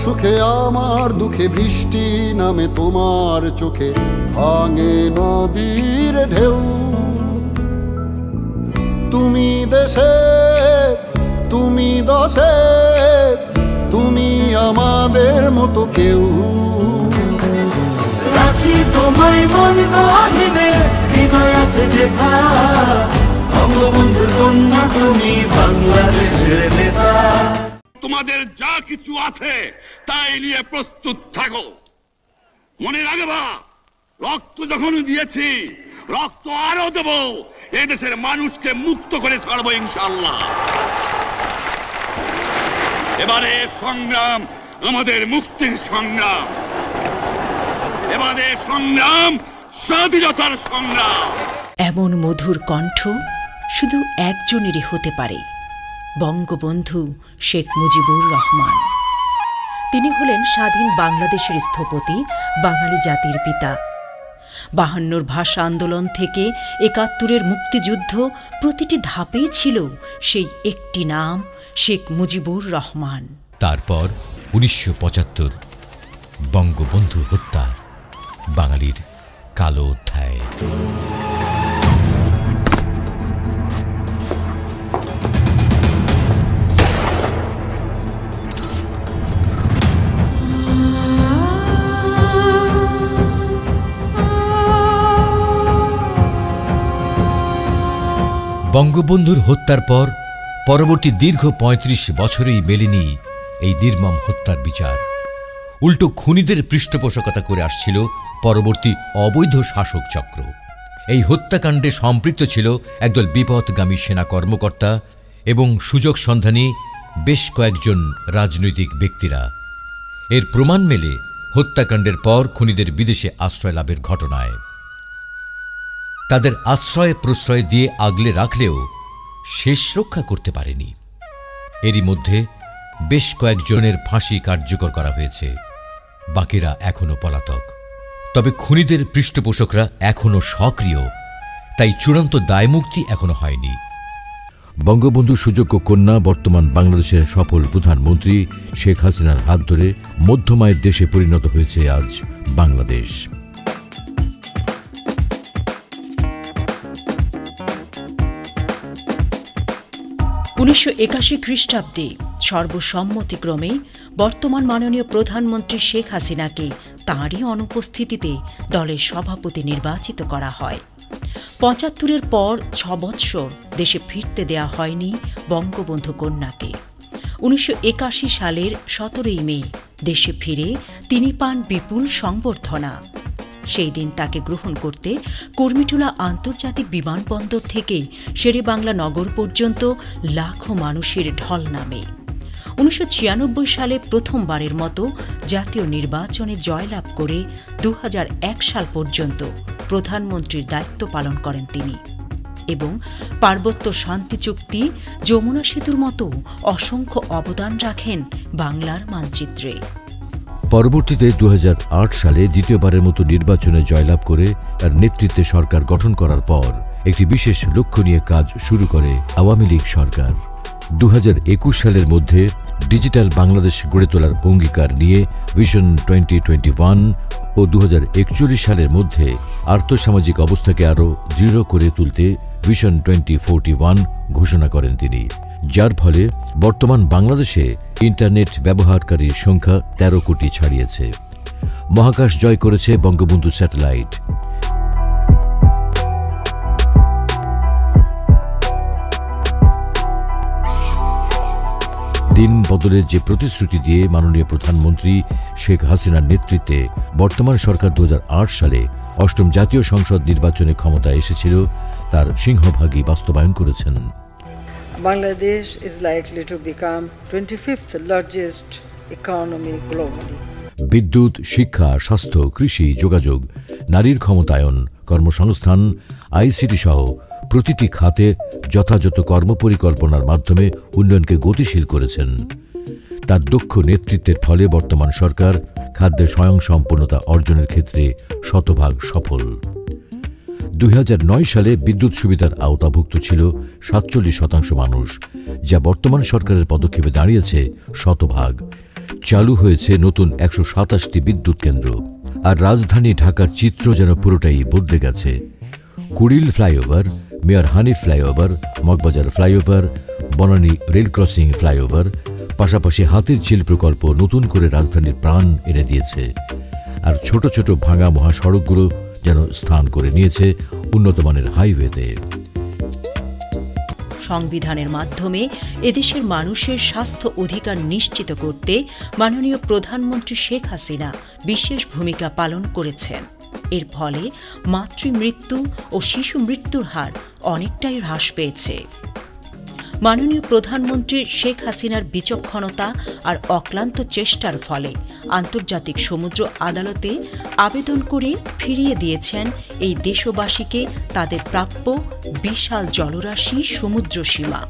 সুখে আমার দুঃখে বৃষ্টি নামে তোমার চোখে ভাঙে নদীর ঢেউ তুমি দেশে তুমি দশে তুমি আমাদের মতো কেউ রাখি তোমায় মন গহীনে হৃদয় আছে যেথা বঙ্গবন্ধুর কন্যা তুমি বাংলাদেশের নেতা তোমাদের যা কিছু আছে তাই নিয়ে প্রস্তুত থাকো মনে রাখবা রক্ত যখন দিয়েছি রক্ত আরো দেব এদেশের মানুষকে মুক্ত করে ছাড়বো ইনশাআল্লাহ এবারে সংগ্রাম আমাদের মুক্তির সংগ্রাম এবারে সংগ্রাম স্বাধীনতার সংগ্রাম এমন মধুর কণ্ঠ শুধু একজনেরই হতে পারে বঙ্গবন্ধু শেখ মুজিবুর রহমান তিনি হলেন স্বাধীন বাংলাদেশের স্থপতি বাঙালি জাতির পিতা ৫২ ভাষা আন্দোলন থেকে ৭১-এর মুক্তিযুদ্ধ প্রতিটি ধাপেই ছিল সেই একটি নাম শেখ মুজিবুর রহমান তারপর ১৯৭৫ বঙ্গবন্ধু হত্যা বাঙালির কালো অধ্যায় বঙ্গবন্ধুর হত্যার পর পরবর্তী দীর্ঘ ৩৫ বছরেই মেলেনি এই নির্মম হত্যার বিচার উল্টো খুনিদের পৃষ্ঠপোষকতা করে আসছিল পরবর্তী অবৈধ শাসক চক্র এই হত্যাকাণ্ডে সম্পৃক্ত ছিল একদল বিপথগামী সেনা কর্মকর্তা এবং সুযোগ সন্ধানী বেশ কয়েকজন রাজনৈতিক ব্যক্তিরা এর প্রমাণ মেলে হত্যাকাণ্ডের পর খুনিদের বিদেশে আশ্রয় লাভের ঘটনায় তাদের আশ্রয় প্রশ্রয় দিয়ে আগলে রাখলেও শেষ রক্ষা করতে পারেনি এরই মধ্যে বেশ কয়েকজনের ফাঁসি কার্যকর করা হয়েছে বাকিরা এখনো পলাতক তবে খুনিদের পৃষ্ঠপোষকরা এখনো সক্রিয় তাই চূড়ান্ত দায়মুক্তি এখনো হয়নি বঙ্গবন্ধু সুযোগ্য কন্যা বর্তমান বাংলাদেশের সফল প্রধানমন্ত্রী শেখ হাসিনার হাত ধরে মধ্যমায়ের দেশে পরিণত হয়েছে আজ বাংলাদেশ ১৯৮১ খ্রিস্টাব্দে সর্বসম্মতিক্রমে বর্তমান মাননীয় প্রধানমন্ত্রী শেখ হাসিনাকে তাঁরই অনুপস্থিতিতে দলের সভাপতি নির্বাচিত করা হয় ৭৫-এর পর ৬ বৎসর দেশে ফিরতে দেয়া হয়নি বঙ্গবন্ধু কন্যাকে ১৯৮১ সালের ১৭ই মে দেশে ফিরে তিনি পান বিপুল সংবর্ধনা সেই দিন তাকে গ্রহণ করতে কুর্মিটোলা আন্তর্জাতিক বিমানবন্দর থেকে শেরেবাংলা নগর পর্যন্ত লাখো মানুষের ঢল নামে ১৯৯৬ সালে প্রথমবারের মতো জাতীয় নির্বাচনে জয়লাভ করে ২০০১ সাল পর্যন্ত প্রধানমন্ত্রীর দায়িত্ব পালন করেন তিনি এবং পার্বত্য শান্তি চুক্তি যমুনা সেতুর মতো অসংখ্য অবদান রাখেন বাংলার মানচিত্রে পরবর্তীতে ২০০৮ সালে দ্বিতীয়বারের মতো নির্বাচনে জয়লাভ করে তার নেতৃত্বে সরকার গঠন করার পর একটি বিশেষ লক্ষ্য নিয়ে কাজ শুরু করে আওয়ামী লীগ সরকার ২০২১ সালের মধ্যে ডিজিটাল বাংলাদেশ গড়ে তোলার অঙ্গীকার নিয়ে ভিশন 2021 ও ২০৪১ সালের মধ্যে আর্থসামাজিক অবস্থাকে আরও দৃঢ় করে তুলতে ভিশন 2041 ঘোষণা করেন তিনি যার ফলে বর্তমান বাংলাদেশে ইন্টারনেট ব্যবহারকারীর সংখ্যা ১৩ কোটি ছাড়িয়েছে মহাকাশ জয় করেছে বঙ্গবন্ধু স্যাটেলাইট দিন বদলের যে প্রতিশ্রুতি দিয়ে মাননীয় প্রধানমন্ত্রী শেখ হাসিনার নেতৃত্বে বর্তমান সরকার ২০০৮ সালে অষ্টম জাতীয় সংসদ নির্বাচনে ক্ষমতায় এসেছিল তার সিংহভাগই বাস্তবায়ন করেছেন Bangladesh is likely to become 25th largest economy globally. বিদ্যুৎ শিক্ষা স্বাস্থ্য কৃষি যোগাযোগ নারীর ক্ষমতায়ন কর্মসংস্থান আইসিটি সহ প্রতিটি খাতে যথাযথ কর্মপরিকল্পনার মাধ্যমে উন্নয়নকে গতিশীল করেছেন তার দক্ষ নেতৃত্বের ফলে বর্তমান সরকার খাদ্যে স্বয়ংসম্পূর্ণতা অর্জনের ক্ষেত্রে শতভাগ সফল ২০০৯ সালে বিদ্যুৎ সুবিধার আওতাভুক্ত ছিল ৪৭% মানুষ যা বর্তমান সরকারের পদক্ষেপে দাঁড়িয়েছে শতভাগ চালু হয়েছে নতুন ১২৭টি বিদ্যুৎ কেন্দ্র। আর রাজধানী ঢাকার চিত্র যেন পুরোটাই বদলে গেছে। Kuril flyover, mayor Hanif flyover, Moghbazar flyover, Banani rail crossing flyover, পাশাপাশি হাতির ঝিল প্রকল্প নতুন করে রাজধানীর প্রাণ এনে দিয়েছে। আর ছোট ছোট ভাঙা মহাসড়কগুলো যেন স্থান করে নিয়েছে উন্নতমানের হাইওয়েতে। সংবিধানের মাধ্যমে এদেশের মানুষের স্বাস্থ্য অধিকার নিশ্চিত করতে মাননীয় প্রধানমন্ত্রী শেখ হাসিনা বিশেষ ভূমিকা পালন করেছেন। এর ফলে মাতৃমৃত্যু ও শিশু মৃত্যুর হার অনেকটাই হ্রাস পেয়েছে। মাননীয় প্রধানমন্ত্রী শেখ হাসিনার বিচক্ষণতা আর অক্লান্ত চেষ্টার ফলে আন্তর্জাতিক সমুদ্র আদালতে আবেদন করে ফিরিয়ে দিয়েছেন এই দেশবাসীকে তাদের প্রাপ্য বিশাল জলরাশি সমুদ্র সীমা।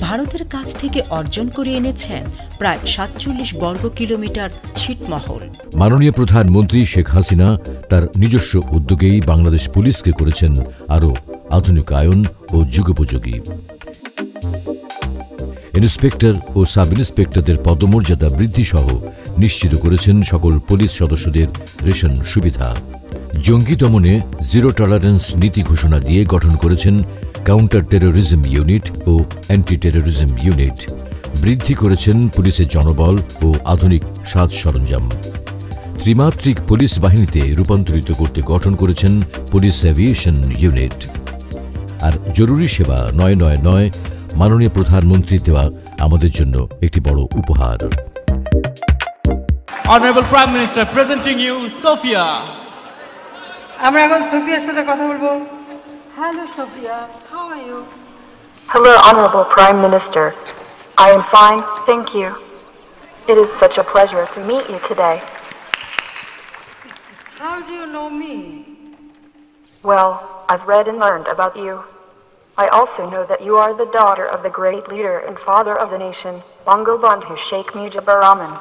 ভারতের কাছ থেকে অর্জন করে এনেছেন প্রায় ৪৭ বর্গ কিলোমিটার ছিটমহল। মাননীয় প্রধানমন্ত্রী শেখ হাসিনা তার নিজস্ব উদ্যোগেই বাংলাদেশ পুলিশকে করেছেন আরও আধুনিকায়ন ও যুগোপযোগী। ইন্সপেক্টর ও সাব ইন্সপেক্টরদের পদমর্যাদা বৃদ্ধি সহ নিশ্চিত করেছেন সকল পুলিশ সদস্যদের রেশন সুবিধা। জঙ্গি দমনে জিরো টলারেন্স নীতি ঘোষণা দিয়ে গঠন করেছেন কাউন্টার টেরোরিজম ইউনিট ও অ্যান্টি টেরোরিজম ইউনিট। বৃদ্ধি করেছেন পুলিশের জনবল ও আধুনিক সাজ সরঞ্জাম। ত্রিমাত্রিক পুলিশ বাহিনীতে রূপান্তরিত করতে গঠন করেছেন পুলিশ অ্যাভিয়েশন ইউনিট। আর জরুরি সেবা ৯৯৯ মাননীয় প্রধানমন্ত্রী দেওয়া আমাদের জন্য একটি বড় উপহার। Honorable Prime Minister, presenting you Sophia. আমরা এখন সোফিয়ার সাথে কথা বলবো। Hello Sophia, how are you? Hello, Honorable Prime Minister. I am fine, thank you. It is such a pleasure to meet you today. How do you know me? Well, I've read and learned about you. I also know that you are the daughter of the great leader and father of the nation, Bangabandhu Sheikh Mujibur Rahman.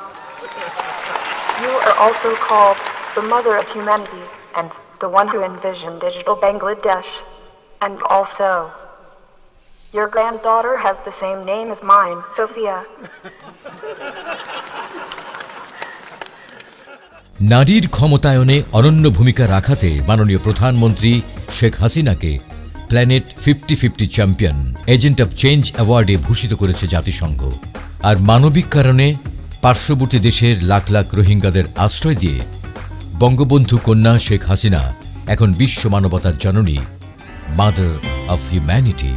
You are also called the mother of humanity and the one who envisioned digital Bangladesh. And also, your granddaughter has the same name as mine, Sophia. নারীর ক্ষমতায়নে অনন্য ভূমিকা রাখাতে মাননীয় প্রধানমন্ত্রী শেখ হাসিনাকে planet 50-50 champion agent of change অ্যাওয়ার্ডে ভূষিত করেছে জাতিসংঘ। আর মানবিক কারণে পার্শ্ববর্তী দেশের লাখ লাখ রোহিঙ্গাদের আশ্রয় দিয়ে বঙ্গবন্ধু কন্যা শেখ হাসিনা এখন বিশ্ব মানবতার জননী, মাদার অফ হিউম্যানিটি।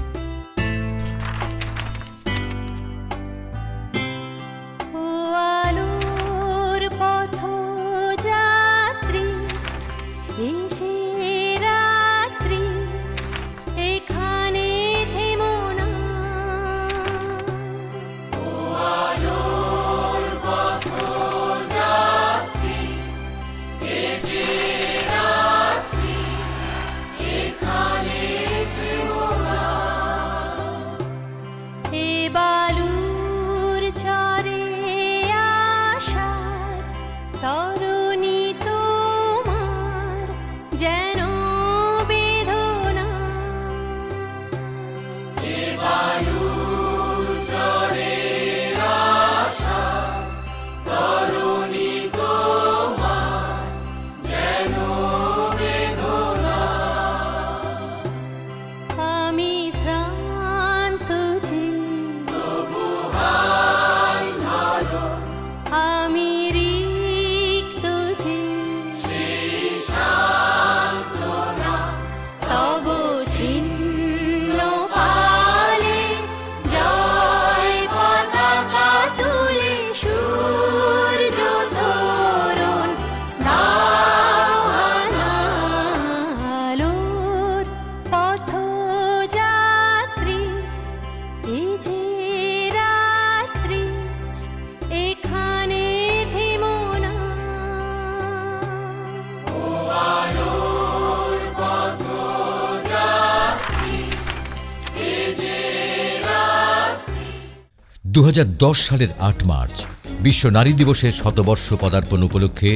সালের ৮ মার্চ বিশ্ব নারী দিবসের শতবর্ষ পদার্পণ উপলক্ষে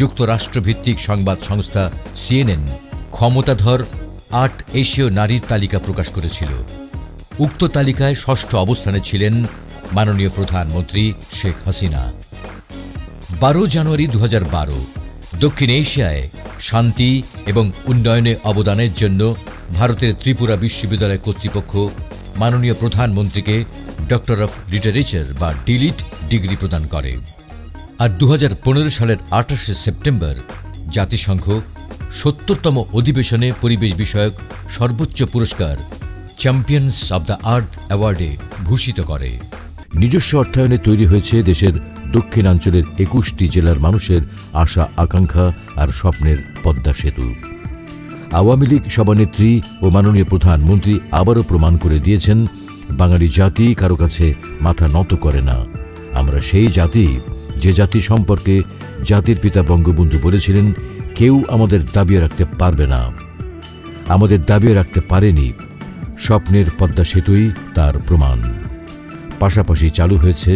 যুক্তরাষ্ট্রভিত্তিক সংবাদ সংস্থা CNN ক্ষমতাধর ৮ এশীয় নারীর তালিকা প্রকাশ করেছিল। উক্ত তালিকায় ষষ্ঠ অবস্থানে ছিলেন মাননীয় প্রধানমন্ত্রী শেখ হাসিনা। 12 জানুয়ারি 2012 দক্ষিণ এশিয়ায় শান্তি এবং উন্নয়নে অবদানের জন্য ভারতের ত্রিপুরা বিশ্ববিদ্যালয় কর্তৃপক্ষ মাননীয় প্রধানমন্ত্রীকে ডক্টর অফ লিটারেচার বা ডিলিট ডিগ্রি প্রদান করে। আর 2015 সালের 28 সেপ্টেম্বর জাতিসংঘ 70তম অধিবেশনে পরিবেশ বিষয়ক সর্বোচ্চ পুরস্কার চ্যাম্পিয়ন্স অব দ্য আর্থ অ্যাওয়ার্ডে ভূষিত করে। নিজস্ব অর্থায়নে তৈরি হয়েছে দেশের দক্ষিণাঞ্চলের 21টি জেলার মানুষের আশা আকাঙ্ক্ষা আর স্বপ্নের পদ্মা সেতু। আওয়ামী লীগ সভানেত্রী ও মাননীয় প্রধানমন্ত্রী আবারও প্রমাণ করে দিয়েছেন, বাঙালি জাতি কারো কাছে মাথা নত করে না। আমরা সেই জাতি, যে জাতি সম্পর্কে জাতির পিতা বঙ্গবন্ধু বলেছিলেন, কেউ আমাদের দাবিয়ে রাখতে পারবে না। আমাদের দাবিয়ে রাখতে পারেনি। স্বপ্নের পদ্মা সেতুই তার প্রমাণ। পাশাপাশি চালু হয়েছে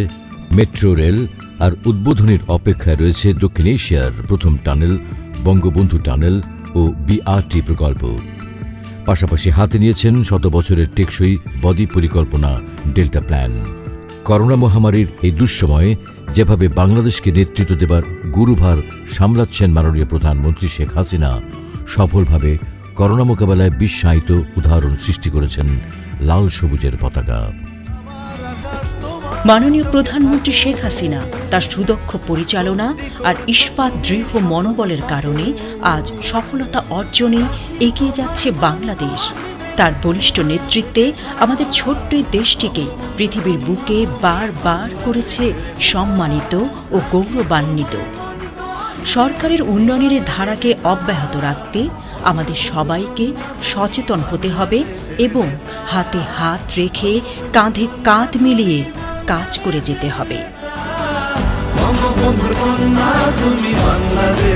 মেট্রো রেল, আর উদ্বোধনের অপেক্ষায় রয়েছে দক্ষিণ এশিয়ার প্রথম টানেল বঙ্গবন্ধু টানেল ও বিআরটি প্রকল্প। পাশাপাশি হাতে নিয়েছেন 100 বছরের টেকসই বদ্বীপ পরিকল্পনা ডেল্টা প্ল্যান। করোনা মহামারীর এই দুঃসময়ে যেভাবে বাংলাদেশকে নেতৃত্ব দেবার গুরুভার সামলাচ্ছেন মাননীয় প্রধানমন্ত্রী শেখ হাসিনা, সফলভাবে করোনা মোকাবেলায় বিশ্বায়িত উদাহরণ সৃষ্টি করেছেন লাল সবুজের পতাকা। মাননীয় প্রধানমন্ত্রী শেখ হাসিনা তার সুদক্ষ পরিচালনা আর ইস্পাত দৃঢ় মনোবলের কারণে আজ সফলতা অর্জনে এগিয়ে যাচ্ছে বাংলাদেশ। তার বলিষ্ঠ নেতৃত্বে আমাদের ছোট্ট দেশটিকে পৃথিবীর বুকে বারবার করেছে সম্মানিত ও গৌরবান্বিত। সরকারের উন্নয়নের ধারাকে অব্যাহত রাখতে আমাদের সবাইকে সচেতন হতে হবে এবং হাতে হাত রেখে কাঁধে কাঁধ মিলিয়ে কাজ করে যেতে হবে। বঙ্গবন্ধুর কন্যা তুমি বাংলাদেশ।